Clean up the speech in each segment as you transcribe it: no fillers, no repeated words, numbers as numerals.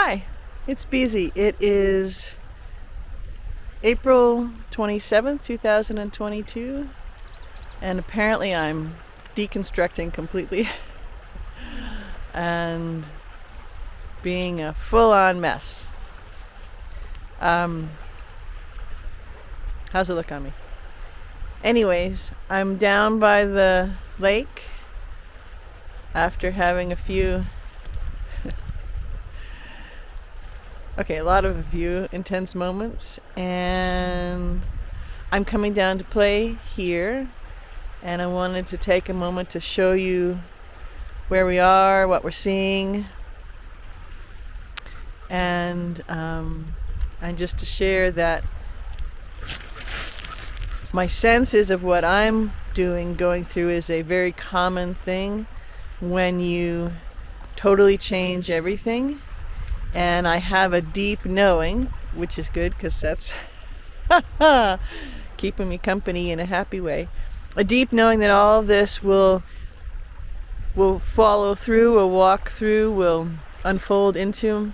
Hi, it's Beezy. It is April 27th, 2022, and apparently I'm deconstructing completely and being a full-on mess. How's it look on me? Anyways, I'm down by the lake after having a lot of intense moments, and I'm coming down to play here, and I wanted to take a moment to show you where we are, what we're seeing, and just to share that my senses of what I'm going through is a very common thing when you totally change everything. And I have a deep knowing, which is good because that's keeping me company in a happy way. A deep knowing that all of this will follow through, will walk through, will unfold into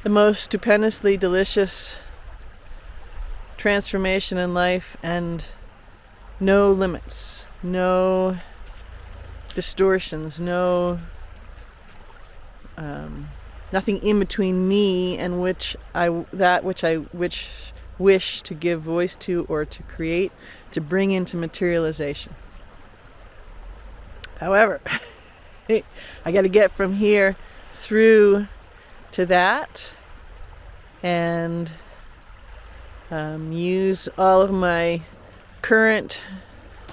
the most stupendously delicious transformation in life, and no limits, no distortions, nothing in between me and which I wish to give voice to, or to create, to bring into materialization. However, I got to get from here through to that, and use all of my current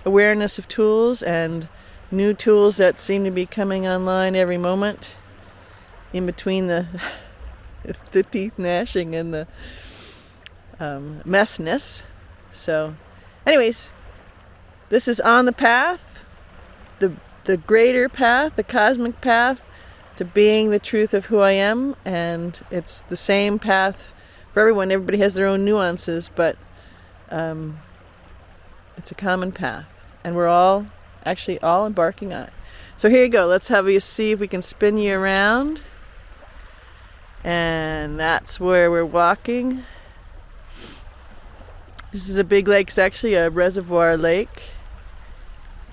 awareness of tools and new tools that seem to be coming online every moment, in between the teeth gnashing and the messness. So anyways, this is on the path, the greater path, the cosmic path to being the truth of who I am, and it's the same path for everyone. Everybody has their own nuances, but it's a common path, and we're all embarking on it. So here you go. Let's have you see if we can spin you around. And that's where we're walking. This is a big lake. It's actually a reservoir lake,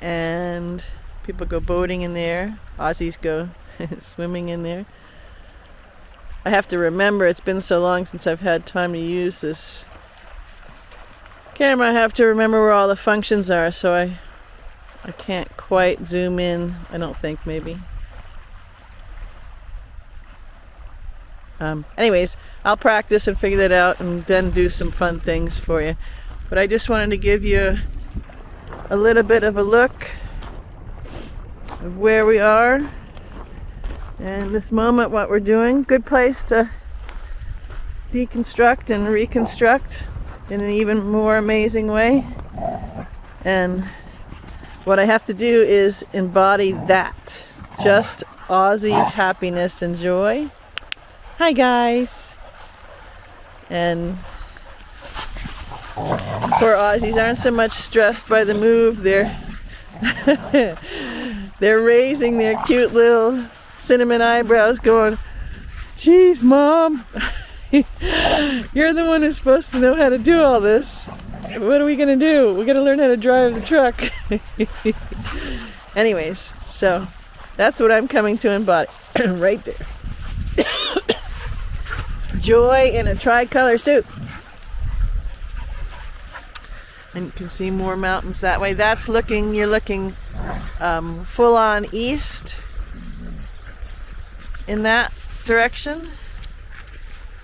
and people go boating in there. Aussies go swimming in there. I have to remember, it's been so long since I've had time to use this camera. I have to remember where all the functions are, so I can't quite zoom in, I don't think, maybe. Anyways, I'll practice and figure that out and then do some fun things for you. But I just wanted to give you a little bit of a look of where we are and this moment, what we're doing. Good place to deconstruct and reconstruct in an even more amazing way. And what I have to do is embody that. Just Aussie happiness and joy. Hi guys. And poor Aussies aren't so much stressed by the move. They're raising their cute little cinnamon eyebrows going, "Geez, Mom, you're the one who's supposed to know how to do all this. What are we gonna do? We're gonna learn how to drive the truck." Anyways, so that's what I'm coming to embody right there. Joy in a tricolor suit. And you can see more mountains that way. You're looking full on east in that direction.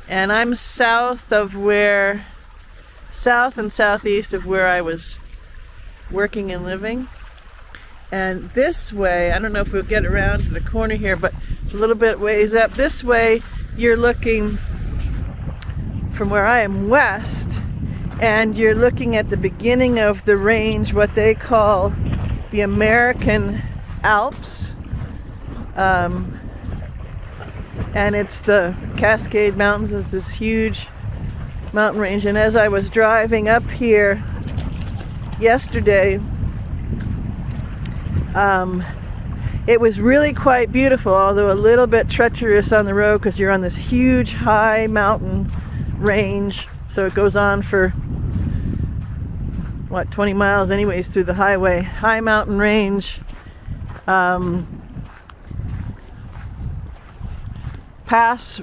And I'm south and southeast of where I was working and living. And this way, I don't know if we'll get around to the corner here, but a little bit ways up this way, you're looking from where I am west, and you're looking at the beginning of the range, what they call the American Alps. And it's the Cascade Mountains. It's this huge mountain range. And as I was driving up here yesterday, it was really quite beautiful, although a little bit treacherous on the road because you're on this huge high mountain range. So it goes on for, what, 20 miles anyways through the highway. High mountain range. Pass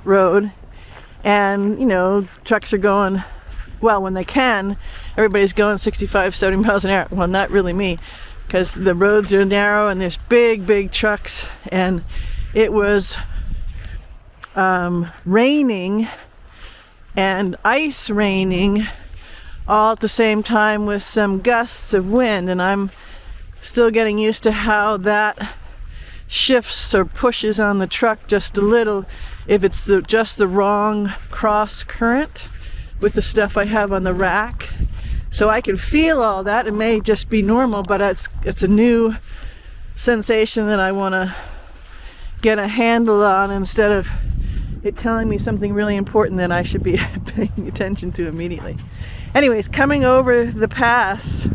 road. And, you know, trucks are going, well, when they can, everybody's going 65, 70 miles an hour. Well, not really me, because the roads are narrow and there's big trucks, and it was raining and ice raining all at the same time with some gusts of wind, and I'm still getting used to how that shifts or pushes on the truck just a little if it's just the wrong cross current with the stuff I have on the rack. So I can feel all that. It may just be normal, but it's a new sensation that I want to get a handle on instead of it telling me something really important that I should be paying attention to immediately. Anyways, coming over the pass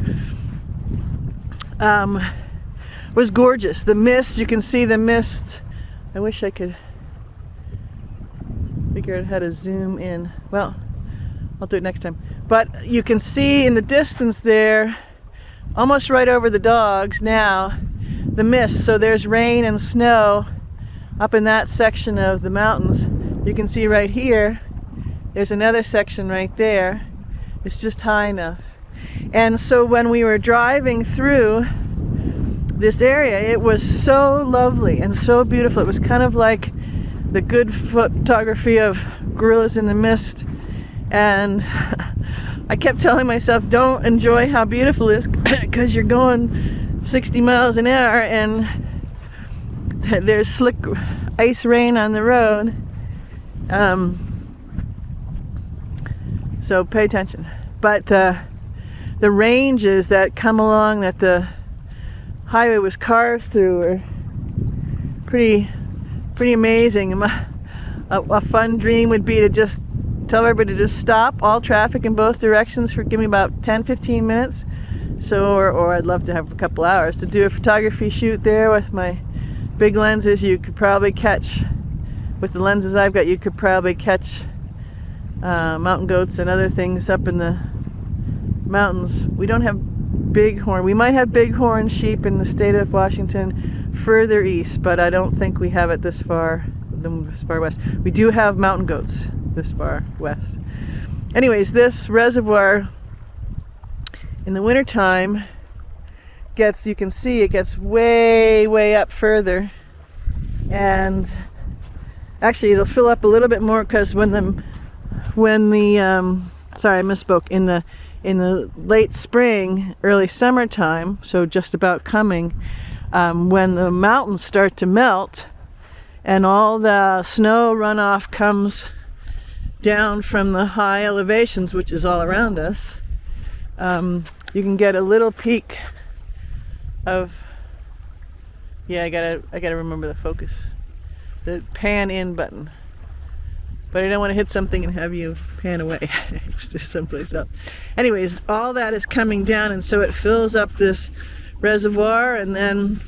was gorgeous. The mist, you can see the mist. I wish I could figure out how to zoom in. Well, I'll do it next time. But you can see in the distance there, almost right over the dogs now, the mist. So there's rain and snow up in that section of the mountains. You can see right here, there's another section right there. It's just high enough. And so when we were driving through this area, it was so lovely and so beautiful. It was kind of like the good photography of gorillas in the mist. And I kept telling myself, don't enjoy how beautiful it is because you're going 60 miles an hour and there's slick ice rain on the road. So pay attention. But the ranges that come along that the highway was carved through are pretty amazing. A fun dream would be to just tell everybody to just stop all traffic in both directions for give me about 10-15 minutes. So or I'd love to have a couple hours to do a photography shoot there with my big lenses. You could probably catch, with the lenses I've got, you could probably catch mountain goats and other things up in the mountains. We don't have bighorn. We might have bighorn sheep in the state of Washington further east, but I don't think we have it this far west. We do have mountain goats this far west. Anyways, this reservoir in the wintertime gets, you can see it gets way up further, and actually it'll fill up a little bit more because when the sorry, I misspoke, in the late spring, early summertime, so just about coming, when the mountains start to melt and all the snow runoff comes down from the high elevations, which is all around us, you can get a little peek of, yeah, I gotta remember the focus, the pan in button, but I don't want to hit something and have you pan away. It's just someplace else. Anyways, all that is coming down, and so it fills up this reservoir, and then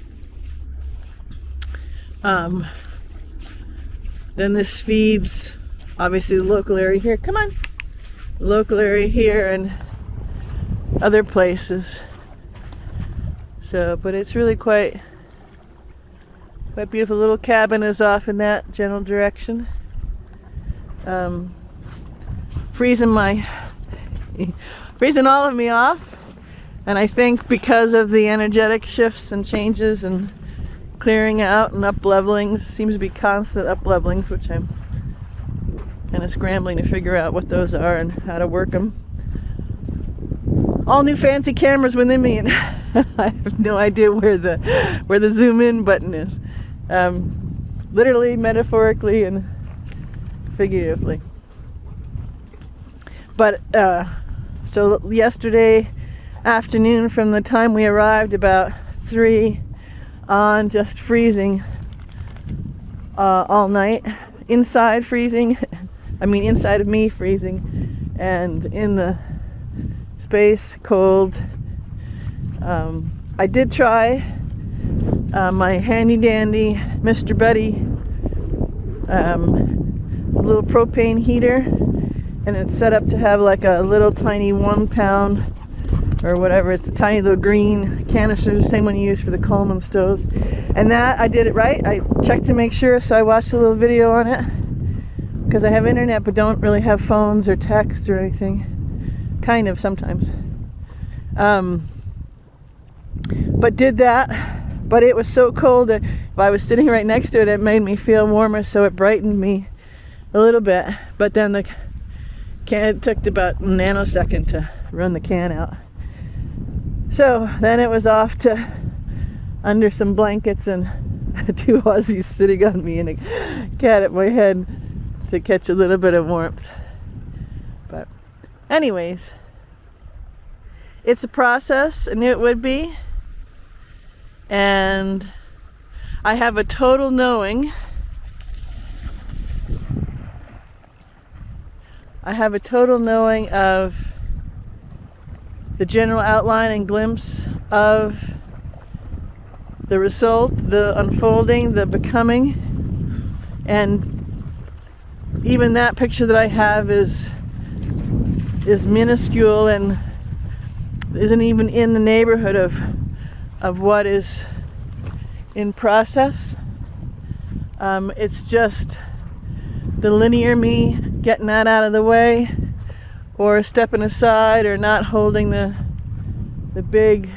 this feeds obviously the local area here. Come on, the local area here and other places. So, but it's really quite beautiful. Little cabin is off in that general direction. Freezing all of me off, and I think because of the energetic shifts and changes and clearing out and up levelings, seems to be constant up levelings, which I'm kind of scrambling to figure out what those are and how to work them. All new fancy cameras within me, and I have no idea where the zoom in button is. Literally, metaphorically, and figuratively. But so yesterday afternoon, from the time we arrived about 3 on, just freezing all night. Inside freezing, I mean inside of me freezing, and in the space cold. I did try my handy dandy Mr. Buddy. It's a little propane heater, and it's set up to have like a little tiny 1 pound or whatever. It's a tiny little green canister, the same one you use for the Coleman stoves. And that, I did it right. I checked to make sure, so I watched a little video on it, because I have internet but don't really have phones or text or anything. Kind of sometimes. But did that. But it was so cold that if I was sitting right next to it, it made me feel warmer, so it brightened me a little bit. But then the can, it took about a nanosecond to run the can out. So then it was off to under some blankets and 2 Aussies sitting on me and a cat at my head to catch a little bit of warmth. But anyways, it's a process. I knew it would be. And I have a total knowing. I have a total knowing of the general outline and glimpse of the result, the unfolding, the becoming. And even that picture that I have is minuscule and isn't even in the neighborhood of what is in process. It's just the linear me getting that out of the way, or stepping aside, or not holding the big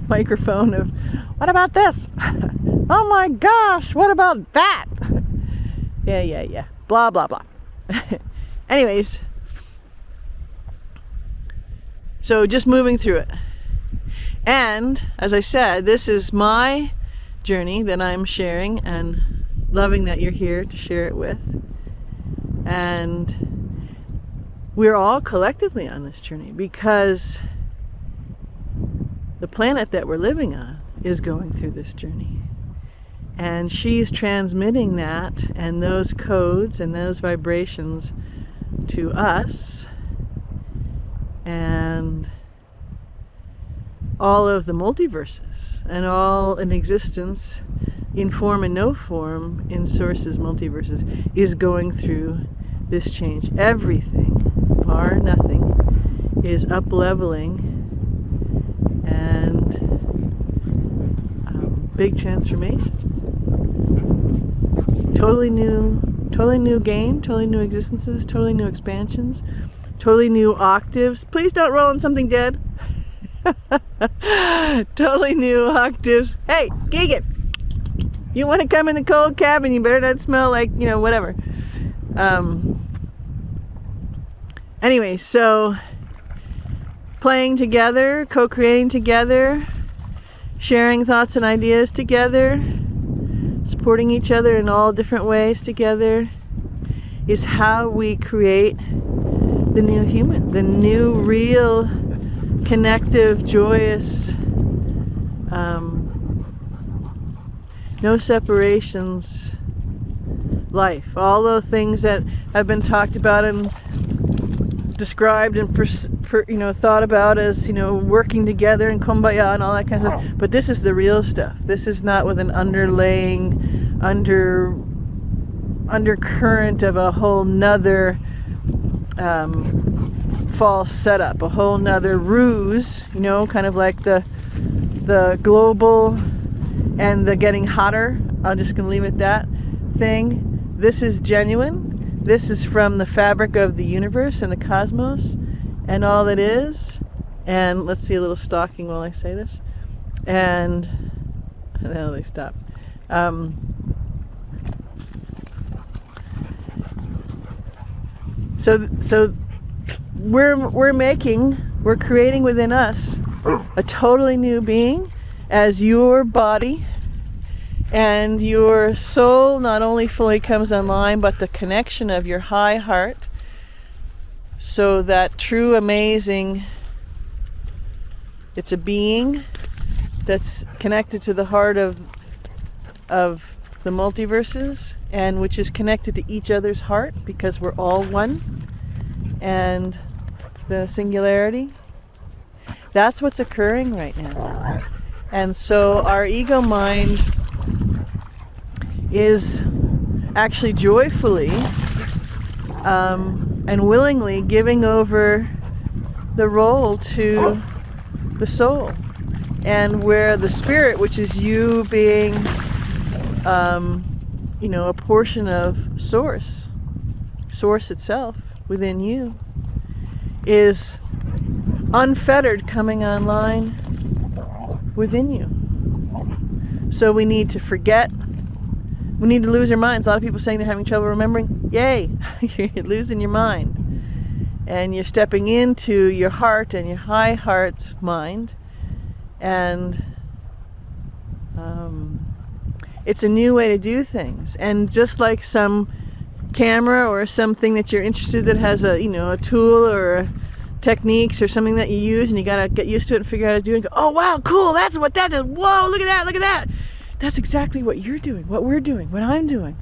microphone of, what about this? Oh my gosh, what about that? Yeah. Blah, blah, blah. Anyways, so just moving through it. And as I said, this is my journey that I'm sharing, and loving that you're here to share it with. And we're all collectively on this journey, because the planet that we're living on is going through this journey. And she's transmitting that and those codes and those vibrations to us. And all of the multiverses and all in existence, in form and no form, in sources, multiverses, is going through this change. Everything, bar nothing, is up-leveling and big transformation. Totally new game, totally new existences, totally new expansions, totally new octaves. Please don't roll on something dead. Totally new octaves. Hey, Keegan, you want to come in the cold cabin? You better not smell like, whatever. Anyway, so playing together, co-creating together, sharing thoughts and ideas together, supporting each other in all different ways together, is how we create the new human, the new, real, connective, joyous, no separations life. All those things that have been talked about and described and thought about as working together and kumbaya and all that kind of stuff. But this is the real stuff. This is not with an underlaying undercurrent of a whole nother false setup, a whole nother ruse, kind of like the global and the getting hotter, I'm just gonna leave it at that thing. This is genuine. This is from the fabric of the universe and the cosmos and all that is. And let's see a little stalking while I say this. And now they stop. So we're creating within us a totally new being as your body and your soul not only fully comes online, but the connection of your high heart, so that true amazing, it's a being that's connected to the heart of the multiverses, and which is connected to each other's heart, because we're all one, and the singularity. That's what's occurring right now. And so our ego mind is actually joyfully and willingly giving over the role to the soul, and where the spirit, which is you being a portion of source itself within you, is unfettered coming online within you. So we need to forget. We need to lose our minds. A lot of people saying they're having trouble remembering. Yay! You're losing your mind. And you're stepping into your heart and your high heart's mind. And it's a new way to do things. And just like some camera or something that you're interested that has a tool or techniques or something that you use, and you gotta get used to it and figure out how to do it and go, oh wow, cool, that's what that is. Whoa, look at that. That's exactly what you're doing, what we're doing, what I'm doing.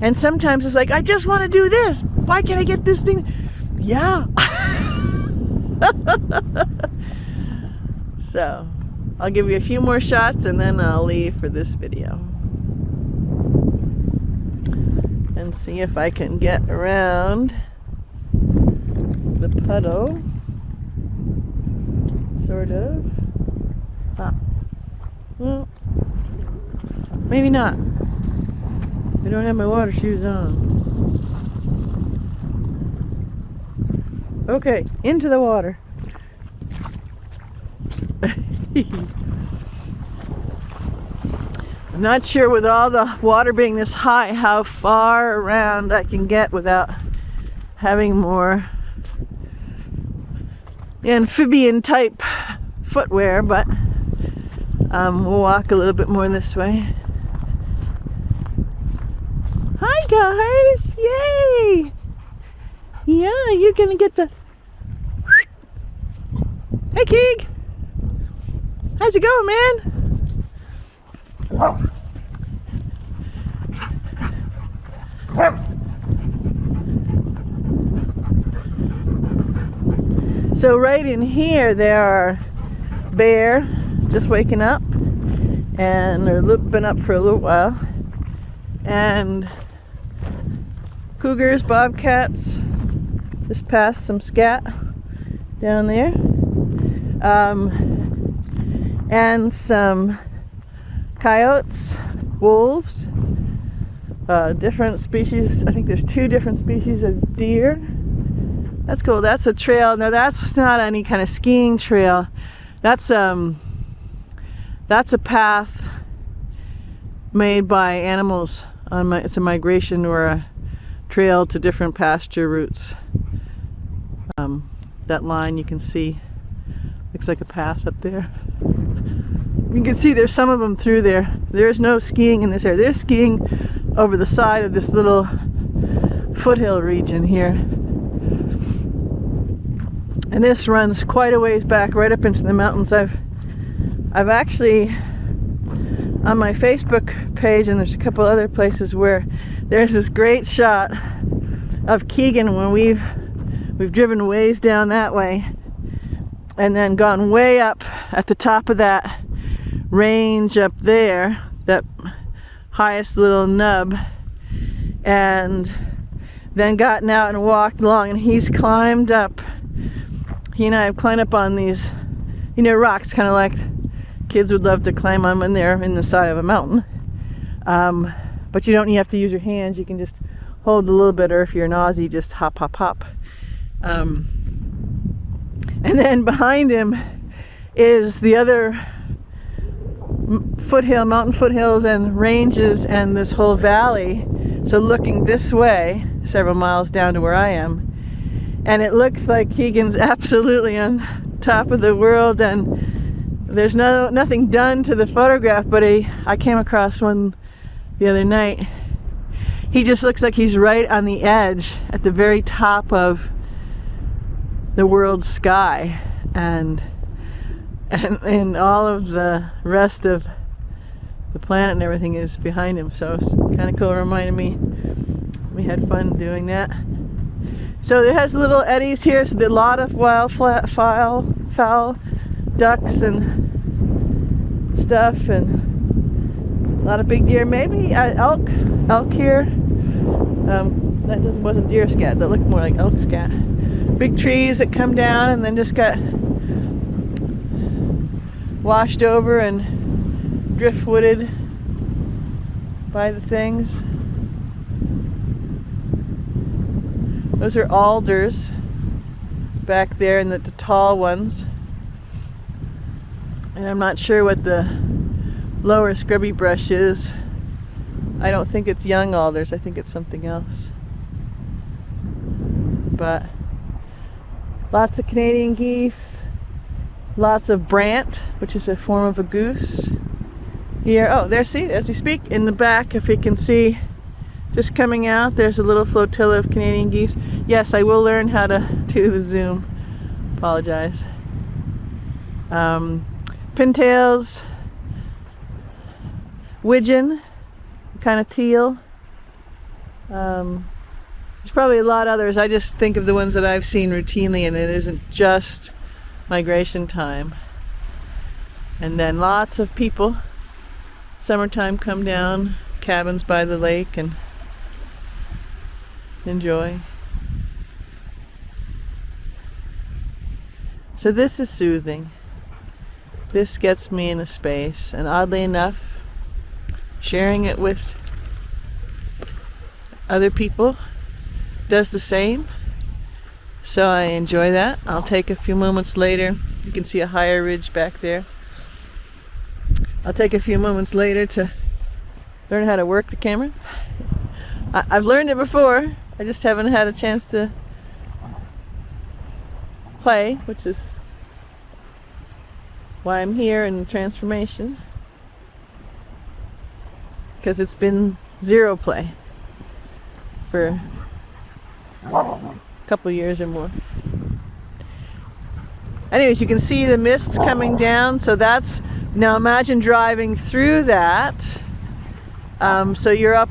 And sometimes it's like, I just want to do this. Why can't I get this thing? Yeah. So, I'll give you a few more shots and then I'll leave for this video. And see if I can get around the puddle. Sort of. Well, maybe not. I don't have my water shoes on. Okay, into the water. I'm not sure with all the water being this high how far around I can get without having more amphibian type footwear, but we'll walk a little bit more this way. Hi guys! Yay! Yeah, you're gonna get the... Hey Keeg! How's it going, man? So right in here there are bear just waking up, and they're been up for a little while, and cougars, bobcats, just past some scat down there, and some coyotes, wolves, different species. I think there's 2 different species of deer. That's cool. That's a trail. No, that's not any kind of skiing trail. That's a path made by animals. It's a migration or a trail to different pasture routes. That line you can see looks like a path up there. You can see there's some of them through there. There's no skiing in this area. There's skiing over the side of this little foothill region here. And this runs quite a ways back, right up into the mountains. I've actually, on my Facebook page, and there's a couple other places where there's this great shot of Keegan when we've driven ways down that way and then gone way up at the top of that range up there, that highest little nub, and then gotten out and walked along, and he's climbed up. He and I have climbed up on these, rocks, kind of like kids would love to climb on when they're in the side of a mountain. But you don't have to use your hands. You can just hold a little bit, or if you're an Aussie, just hop, hop, hop. And then behind him is the other mountain foothills and ranges and this whole valley. So looking this way, several miles down to where I am, and it looks like Keegan's absolutely on top of the world, and there's nothing done to the photograph, but I came across one the other night. He just looks like he's right on the edge at the very top of the world's sky, and all of the rest of the planet and everything is behind him. So it's kind of cool. It reminded me we had fun doing that. So it has little eddies here, so a lot of wild fowl, ducks and stuff, and a lot of big deer. Maybe elk here. That wasn't deer scat. That looked more like elk scat. Big trees that come down and then just got washed over and driftwooded by the things. Those are alders back there, and the tall ones. And I'm not sure what the lower scrubby brush is. I don't think it's young alders. I think it's something else. But lots of Canadian geese. Lots of brant, which is a form of a goose. Here, oh, there, see, as we speak, in the back, if you can see, just coming out, there's a little flotilla of Canadian geese. Yes, I will learn how to do the zoom. Apologize. Pintails, widgeon, kind of teal. There's probably a lot others. I just think of the ones that I've seen routinely, and it isn't just migration time. And then lots of people, summertime, come down, cabins by the lake, and enjoy. So this is soothing. This gets me in a space, and oddly enough, sharing it with other people does the same. So I enjoy that. I'll take a few moments later. You can see a higher ridge back there. I'll take a few moments later to learn how to work the camera. I've learned it before. I just haven't had a chance to play, which is why I'm here in transformation. Because it's been zero play for a couple years or more. Anyways, you can see the mists coming down, so that's, now imagine driving through that. So you're up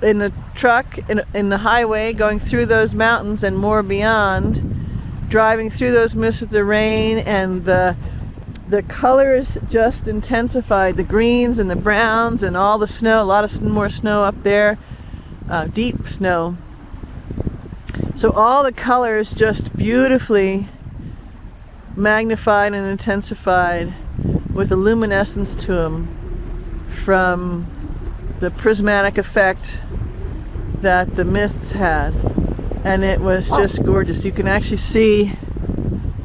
in the truck in the highway going through those mountains and more beyond, driving through those mists with the rain, and the colors just intensified, the greens and the browns and all the snow, a lot of more snow up there, deep snow. So all the colors just beautifully magnified and intensified with a luminescence to them from the prismatic effect that the mists had. And it was just gorgeous. You can actually see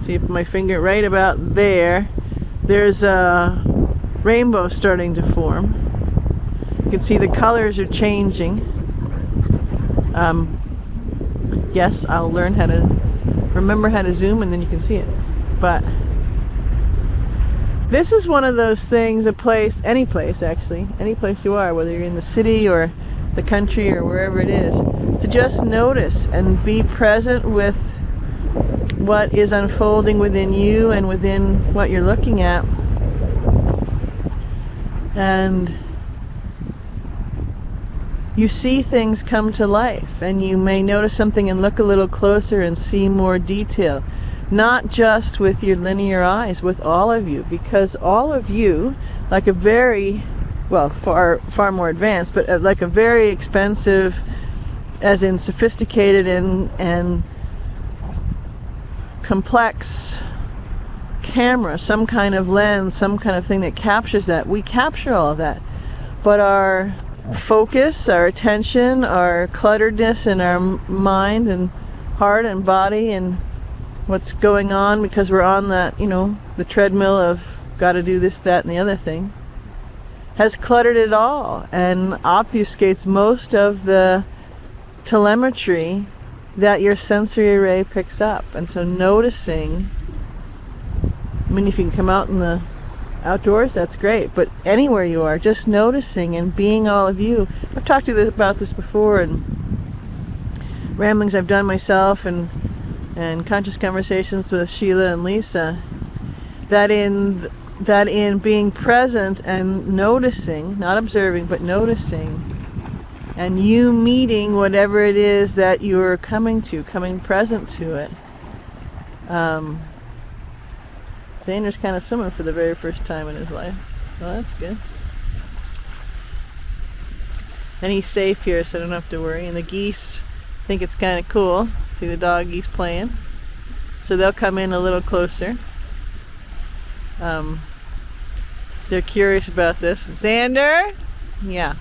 if my finger right about there, there's a rainbow starting to form. You can see the colors are changing. Yes, I'll learn how to remember how to zoom, and then you can see it. But this is one of those things, a place, any place actually, any place you are, whether you're in the city or the country or wherever it is, to just notice and be present with what is unfolding within you and within what you're looking at. And you see things come to life, and you may notice something and look a little closer and see more detail. Not just with your linear eyes, with all of you, because all of you, like a very, well, far more advanced, but like a very expensive, as in sophisticated and complex camera, some kind of lens, some kind of thing that captures that. We capture all of that, but our focus, our attention, our clutteredness in our mind and heart and body, and what's going on, because we're on that, the treadmill of gotta do this, that, and the other thing, has cluttered it all and obfuscates most of the telemetry that your sensory array picks up. And so noticing, if you can come out in the outdoors, that's great, but anywhere you are, just noticing and being all of you. I've talked to you about this before, and ramblings I've done myself, and conscious conversations with Sheila and Lisa, that in being present and noticing, not observing, but noticing, and you meeting whatever it is that you're coming present to it. Xander's kind of swimming for the very first time in his life. Well, that's good. And he's safe here, so I don't have to worry. And the geese think it's kind of cool. See the dog geese playing? So they'll come in a little closer. They're curious about this. Xander? Yeah.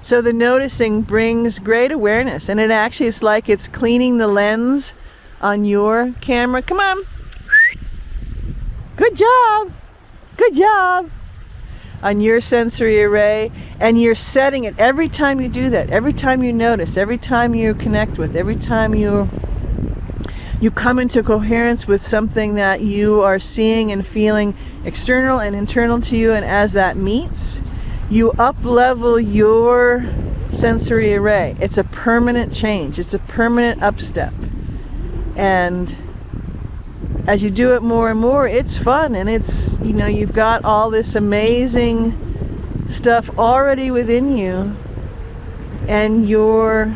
So the noticing brings great awareness, and it actually is like it's cleaning the lens on your camera. Come on. Good job. Good job. On your sensory array, and you're setting it every time you do that, every time you notice, every time you connect with, every time you come into coherence with something that you are seeing and feeling external and internal to you, and as that meets, you up-level your sensory array. It's a permanent change. It's a permanent upstep. And as you do it more and more, it's fun, and it's, you know, you've got all this amazing stuff already within you, and you're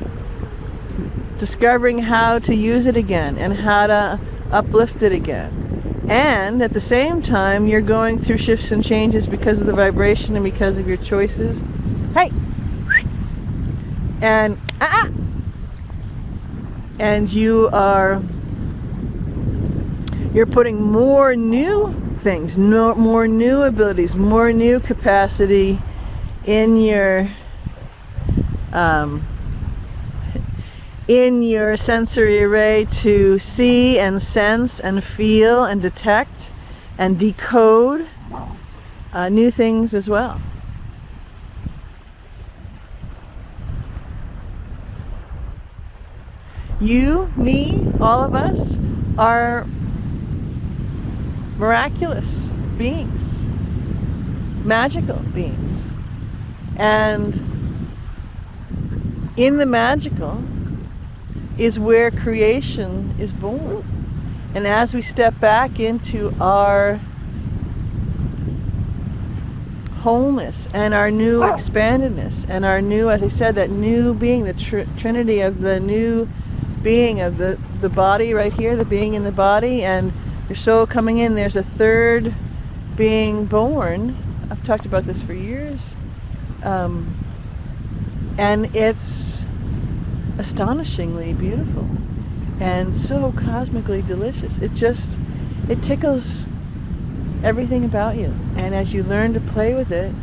discovering how to use it again and how to uplift it again. And at the same time, you're going through shifts and changes because of the vibration and because of your choices. Hey! And and you're putting more new things, more new abilities, more new capacity in your sensory array to see and sense and feel and detect and decode new things as well. You, me, all of us are miraculous beings, magical beings. And in the magical is where creation is born. And as we step back into our wholeness and our new expandedness and our new, as I said, that new being, the trinity of the new being of the body right here, the being in the body, and your soul coming in, there's a third being born. I've talked about this for years. And it's astonishingly beautiful and so cosmically delicious. It tickles everything about you. And as you learn to play with it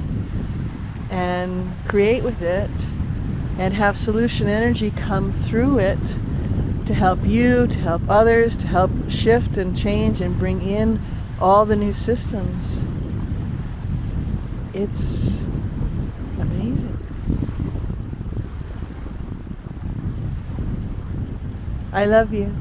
and create with it and have solution energy come through it to help you, to help others, to help shift and change and bring in all the new systems, it's amazing. I love you.